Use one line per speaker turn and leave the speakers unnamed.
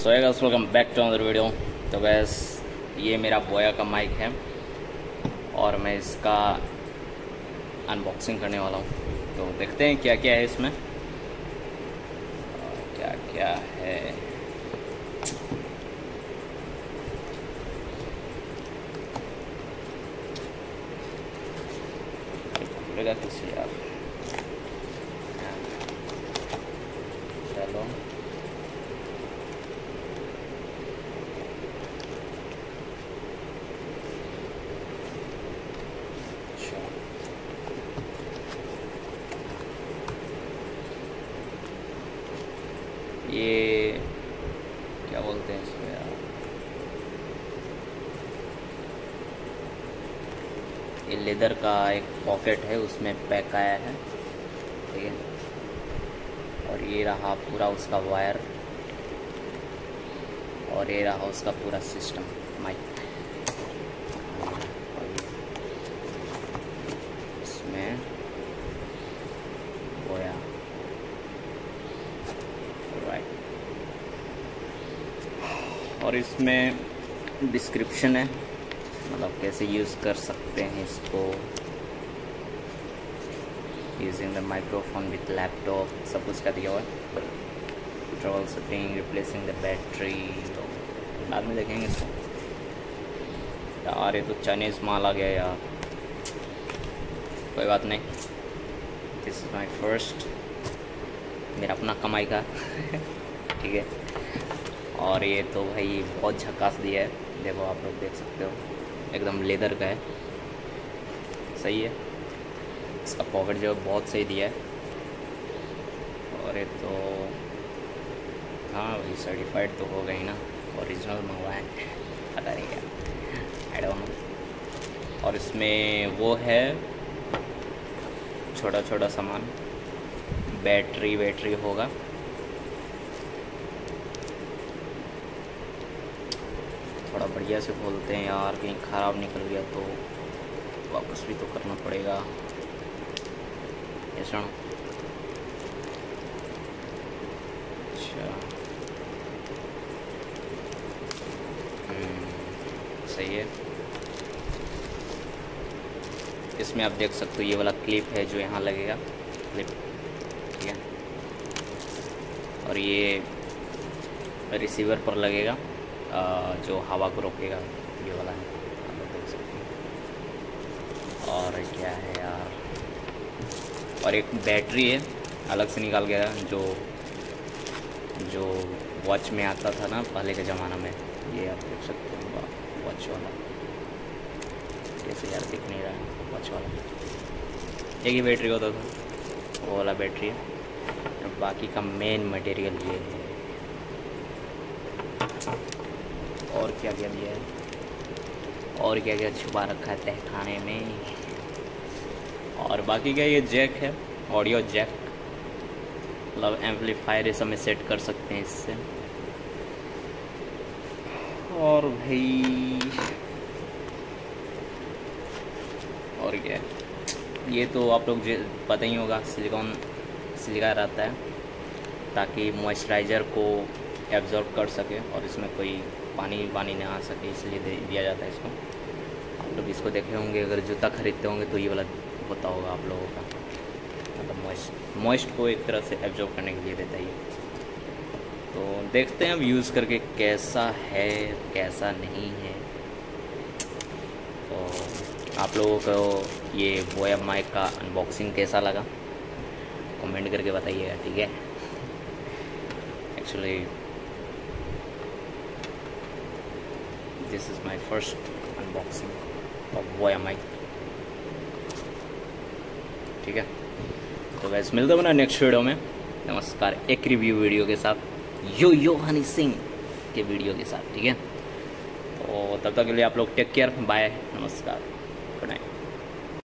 So guys welcome back to another video. तो guys ये मेरा बोया का माइक है और मैं इसका अनबॉक्सिंग करने वाला हूँ। तो देखते हैं क्या क्या है इसमें, क्या क्या है। खुलेगा किसी यार, चलो ये क्या बोलते हैं इसको यार, ये लेदर का एक पॉकेट है, उसमें पैक आया है, ठीक है। और ये रहा पूरा उसका वायर और ये रहा उसका पूरा सिस्टम माइक। इसमें बोया राइट, और इसमें डिस्क्रिप्शन है, मतलब कैसे यूज़ कर सकते हैं इसको, using the microphone with laptop, सब कुछ का दिया हुआ है। Trouble setting, replacing the battery, तो बाद में देखेंगे इसको। यार ये तो चाइनीज़ माल आ गया यार, कोई बात नहीं। दिस इज़ माई फर्स्ट, मेरा अपना कमाई का ठीक है। और ये तो भाई बहुत झकास दिया है, देखो आप लोग देख सकते हो, एकदम लेदर का है, सही है। इसका पॉकेट जो बहुत सही दिया है। और ये तो हाँ भाई सर्टिफाइड तो हो गई ना, ओरिजिनल मंगवाए, पता नहीं क्या, आई डोंट नो। और इसमें वो है छोटा छोटा सामान, बैटरी होगा। थोड़ा बढ़िया से खोलते हैं यार, कहीं ख़राब निकल गया तो वापस भी तो करना पड़ेगा, ऐसा। अच्छा सही है। इसमें आप देख सकते हो ये वाला क्लिप है जो यहाँ लगेगा, क्लिप, ठीक है। और ये रिसीवर पर लगेगा, जो हवा को रोकेगा, ये वाला है, आप लोग देख सकते हैं। और क्या है यार, और एक बैटरी है अलग से निकाल गया, जो वॉच में आता था ना पहले के ज़माना में, ये आप देख सकते हो वॉच वाला, कैसे यार दिख नहीं रहा है वॉच वाला, एक ही बैटरी होता था, वो वाला बैटरी है। और बाकी का मेन मटेरियल ये है। और क्या क्या दिया है, और क्या क्या छुपा रखा है तहखाने में। और बाकी क्या, ये जैक है, ऑडियो जैक, मतलब एम्पलीफायर ये सब में सेट कर सकते हैं इससे। और भाई और क्या, ये तो आप लोग पता ही होगा, सिलिका रहता है ताकि मॉइस्चराइज़र को एब्जॉर्ब कर सके और इसमें कोई पानी ना आ सके, इसलिए दिया जाता है इसको। आप लोग इसको देखे होंगे, अगर जूता खरीदते होंगे तो ये वाला होता होगा आप लोगों का, मतलब मॉइस्ट को एक तरह से एब्जॉर्ब करने के लिए देता है ये। तो देखते हैं अब यूज़ करके कैसा है कैसा नहीं है। तो आप लोगों को ये बोया माइक का अनबॉक्सिंग कैसा लगा कमेंट करके बताइएगा, ठीक है। Actually this is my first unboxing of Boya mic, ठीक है। तो वैसे मिलते हैं नेक्स्ट वीडियो में। नमस्कार, एक रिव्यू वीडियो के साथ, यो हनी सिंह के वीडियो के साथ, ठीक है। तो तब तक के लिए आप लोग टेक केयर, बाय, नमस्कार।